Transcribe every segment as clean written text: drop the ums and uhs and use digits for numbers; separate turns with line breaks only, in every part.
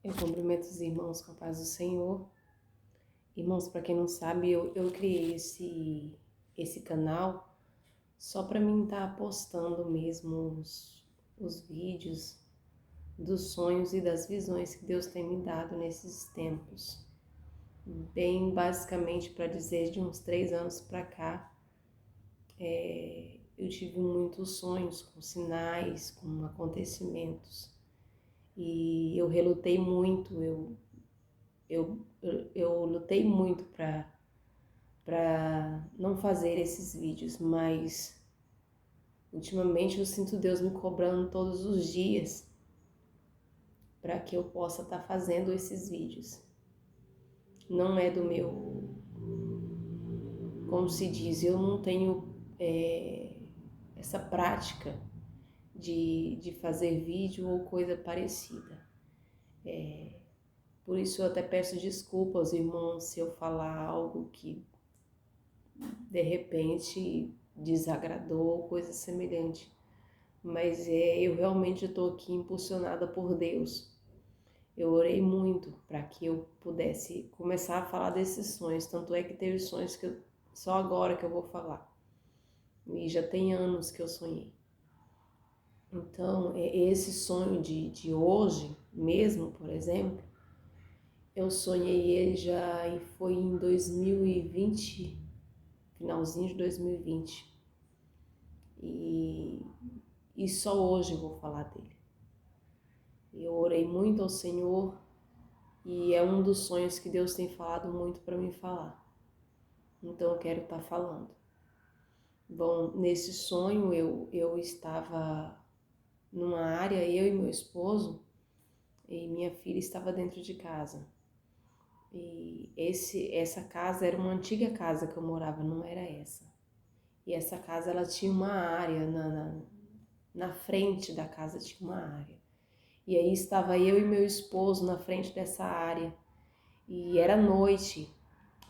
Eu cumprimento os irmãos com a paz do Senhor. Irmãos, para quem não sabe, eu criei esse canal só para mim estar postando mesmo os vídeos dos sonhos e das visões que Deus tem me dado nesses tempos. Bem basicamente para dizer, de uns 3 anos para cá, eu tive muitos sonhos com sinais, com acontecimentos. E eu relutei muito, eu lutei muito para não fazer esses vídeos, mas ultimamente eu sinto Deus me cobrando todos os dias para que eu possa estar fazendo esses vídeos. Não é do meu, como se diz, eu não tenho essa prática de fazer vídeo ou coisa parecida. Por isso eu até peço desculpa aos irmãos se eu falar algo que de repente desagradou, coisa semelhante. Mas eu realmente estou aqui impulsionada por Deus. Eu orei muito para que eu pudesse começar a falar desses sonhos, tanto é que teve sonhos que só agora que eu vou falar. E já tem anos que eu sonhei. Então, esse sonho de hoje mesmo, por exemplo, eu sonhei ele foi em 2020, finalzinho de 2020. E só hoje eu vou falar dele. Eu orei muito ao Senhor e é um dos sonhos que Deus tem falado muito para mim falar. Então eu quero estar falando. Bom, nesse sonho eu estava numa área, eu e meu esposo, e minha filha estava dentro de casa. E essa casa era uma antiga casa que eu morava, não era essa. E essa casa ela tinha uma área, na frente da casa tinha uma área. E aí estava eu e meu esposo na frente dessa área. E era noite.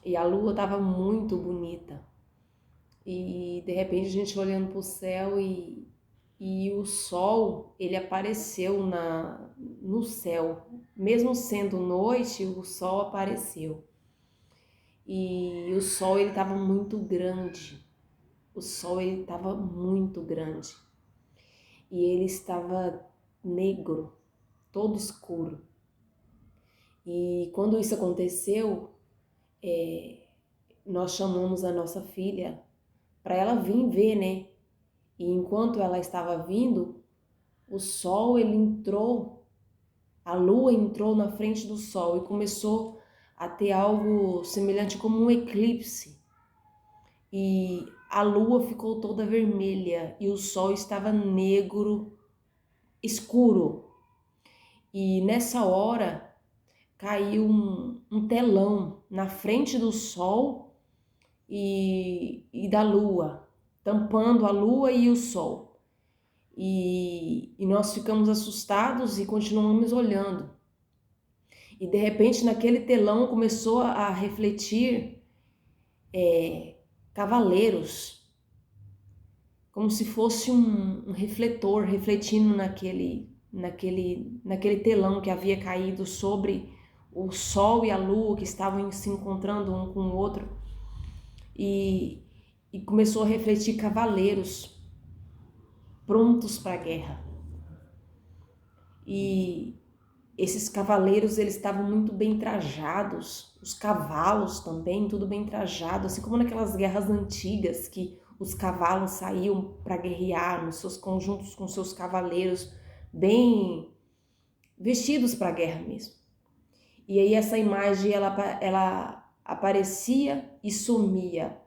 E a lua estava muito bonita. E de repente a gente olhando para o céu e o sol, ele apareceu no céu. Mesmo sendo noite, o sol apareceu. E o sol ele estava muito grande. O sol ele estava muito grande. E ele estava negro, todo escuro. E quando isso aconteceu, nós chamamos a nossa filha para ela vir ver, né? E enquanto ela estava vindo, o sol ele entrou, a lua entrou na frente do sol e começou a ter algo semelhante como um eclipse. E a lua ficou toda vermelha e o sol estava negro, escuro. E nessa hora caiu um telão na frente do sol e da lua, tampando a lua e o sol. E nós ficamos assustados e continuamos olhando. E de repente naquele telão começou a refletir cavaleiros, como se fosse um refletor refletindo naquele telão que havia caído sobre o sol e a lua que estavam se encontrando um com o outro. E começou a refletir cavaleiros prontos para a guerra. E esses cavaleiros, eles estavam muito bem trajados, os cavalos também, tudo bem trajado, assim como naquelas guerras antigas que os cavalos saíam para guerrear nos seus conjuntos com seus cavaleiros, bem vestidos para a guerra mesmo. E aí essa imagem, ela aparecia e sumia.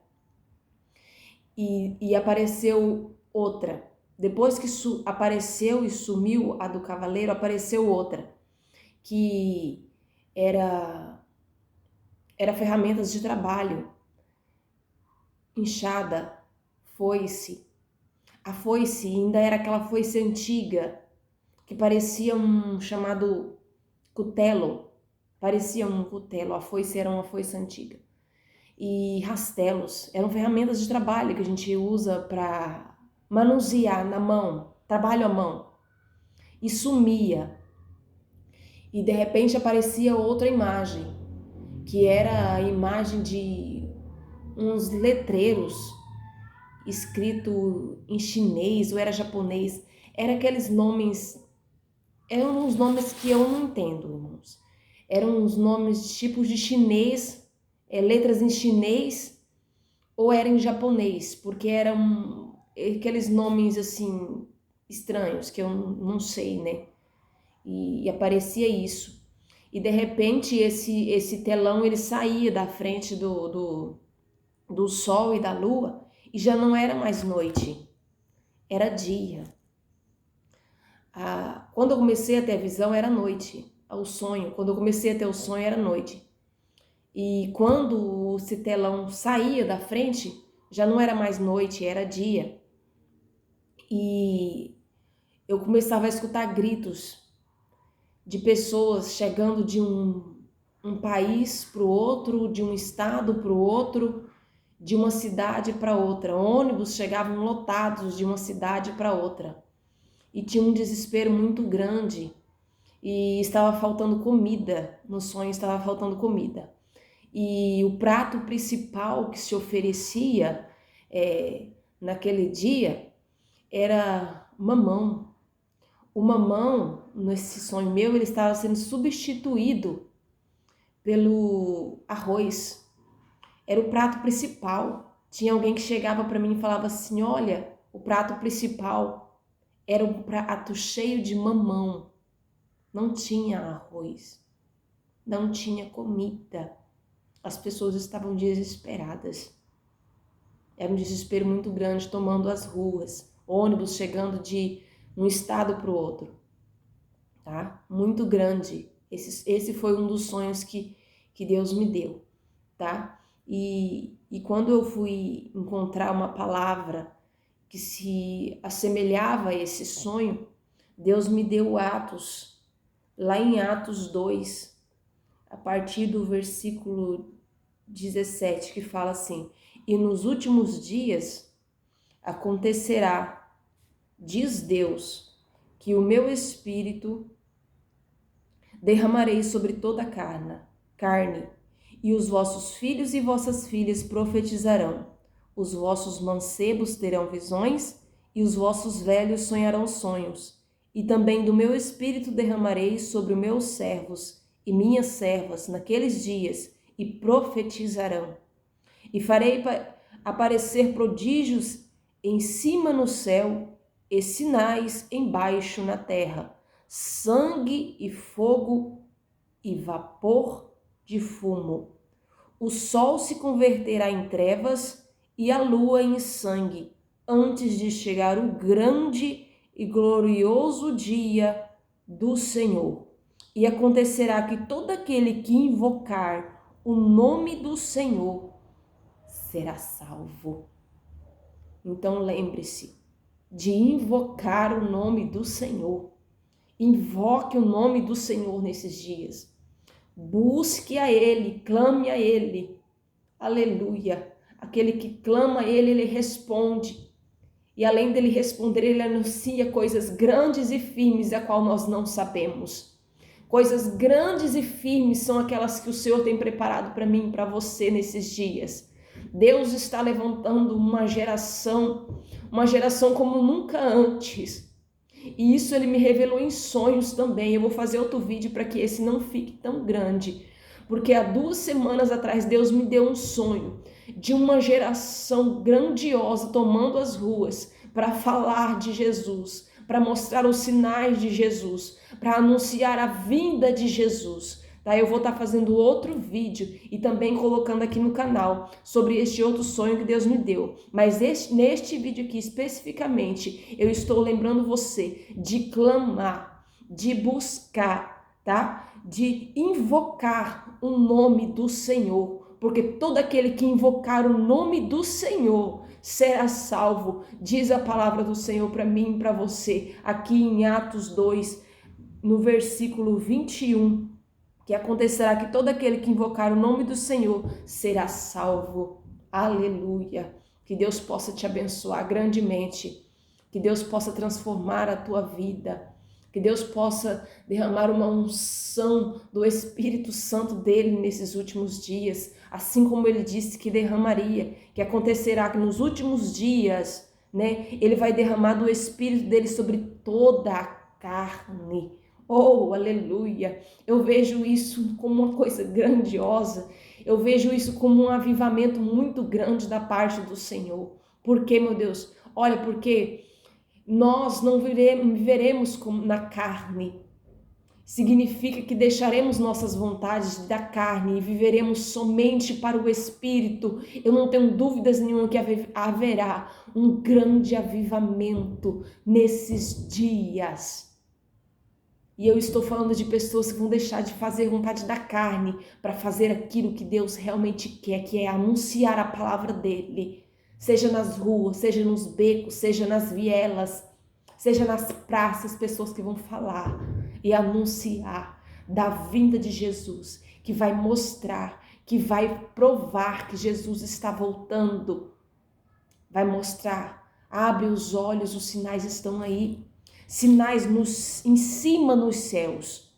E apareceu outra. Depois que apareceu e sumiu a do cavaleiro, apareceu outra, que era ferramentas de trabalho, enxada, foice. A foice ainda era aquela foice antiga, que parecia um chamado cutelo, parecia um cutelo, a foice era uma foice antiga. E rastelos, eram ferramentas de trabalho que a gente usa para manusear na mão, trabalho à mão. E sumia. e de repente aparecia outra imagem, que era a imagem de uns letreiros escrito em chinês ou era japonês, era aqueles nomes, eram uns nomes que eu não entendo, irmãos. Eram uns nomes tipos de chinês, letras em chinês ou era em japonês, porque eram aqueles nomes assim estranhos que eu não sei, né? E aparecia isso. E de repente esse telão ele saía da frente do sol e da lua e já não era mais noite, era dia. Quando eu comecei a ter a visão era noite, o sonho, quando eu comecei a ter o sonho era noite. E quando esse telão saía da frente, já não era mais noite, era dia. E eu começava a escutar gritos de pessoas chegando de um país para o outro, de um estado para o outro, de uma cidade para outra. Ônibus chegavam lotados de uma cidade para outra. E tinha um desespero muito grande e estava faltando comida, no sonho estava faltando comida. E o prato principal que se oferecia naquele dia era mamão. O mamão, nesse sonho meu, ele estava sendo substituído pelo arroz. Era o prato principal. Tinha alguém que chegava para mim e falava assim: olha, o prato principal era um prato cheio de mamão. Não tinha arroz, não tinha comida. As pessoas estavam desesperadas. Era um desespero muito grande tomando as ruas, ônibus chegando de um estado para o outro, tá? Muito grande. Esse foi um dos sonhos que Deus me deu, tá? E quando eu fui encontrar uma palavra que se assemelhava a esse sonho, Deus me deu Atos, lá em Atos 2, a partir do versículo 17, que fala assim: e nos últimos dias acontecerá, diz Deus, que o meu espírito derramarei sobre toda a carne, e os vossos filhos e vossas filhas profetizarão, os vossos mancebos terão visões, e os vossos velhos sonharão sonhos, e também do meu espírito derramarei sobre os meus servos e minhas servas naqueles dias, e profetizarão. E farei aparecer prodígios em cima no céu e sinais embaixo na terra, sangue e fogo e vapor de fumo. O sol se converterá em trevas e a lua em sangue, antes de chegar o grande e glorioso dia do Senhor. E acontecerá que todo aquele que invocar o nome do Senhor será salvo. Então lembre-se de invocar o nome do Senhor. Invoque o nome do Senhor nesses dias. Busque a Ele, clame a Ele. Aleluia. Aquele que clama a Ele, Ele responde. E além dele responder, Ele anuncia coisas grandes e firmes, a qual nós não sabemos. Coisas grandes e firmes são aquelas que o Senhor tem preparado para mim e para você nesses dias. Deus está levantando uma geração como nunca antes. E isso Ele me revelou em sonhos também. Eu vou fazer outro vídeo para que esse não fique tão grande. Porque há 2 semanas atrás Deus me deu um sonho de uma geração grandiosa tomando as ruas para falar de Jesus, para mostrar os sinais de Jesus, para anunciar a vinda de Jesus. Tá? Eu vou estar fazendo outro vídeo e também colocando aqui no canal sobre este outro sonho que Deus me deu. Mas neste vídeo aqui especificamente, eu estou lembrando você de clamar, de buscar, tá? De invocar o nome do Senhor, porque todo aquele que invocar o nome do Senhor será salvo, diz a palavra do Senhor para mim e para você, aqui em Atos 2, no versículo 21, que acontecerá que todo aquele que invocar o nome do Senhor será salvo. Aleluia! Que Deus possa te abençoar grandemente, que Deus possa transformar a tua vida. Que Deus possa derramar uma unção do Espírito Santo dele nesses últimos dias, assim como ele disse que derramaria, que acontecerá que nos últimos dias, né, ele vai derramar do Espírito dele sobre toda a carne. Oh, aleluia! Eu vejo isso como uma coisa grandiosa. Eu vejo isso como um avivamento muito grande da parte do Senhor. Por quê, meu Deus? Olha, porque nós não viveremos como na carne. Significa que deixaremos nossas vontades da carne e viveremos somente para o Espírito. Eu não tenho dúvidas nenhuma que haverá um grande avivamento nesses dias. E eu estou falando de pessoas que vão deixar de fazer vontade da carne para fazer aquilo que Deus realmente quer, que é anunciar a palavra dele. Seja nas ruas, seja nos becos, seja nas vielas, seja nas praças, pessoas que vão falar e anunciar da vinda de Jesus, que vai mostrar, que vai provar que Jesus está voltando. Vai mostrar, abre os olhos, os sinais estão aí. Sinais em cima nos céus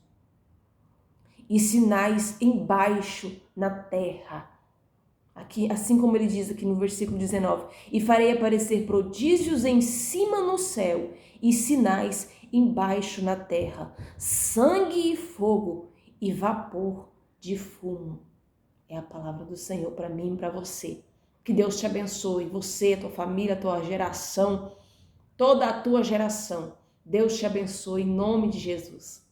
e sinais embaixo na terra. Aqui, assim como ele diz aqui no versículo 19, e farei aparecer prodígios em cima no céu e sinais embaixo na terra, sangue e fogo e vapor de fumo. É a palavra do Senhor para mim e para você. Que Deus te abençoe, você, tua família, tua geração, toda a tua geração. Deus te abençoe em nome de Jesus.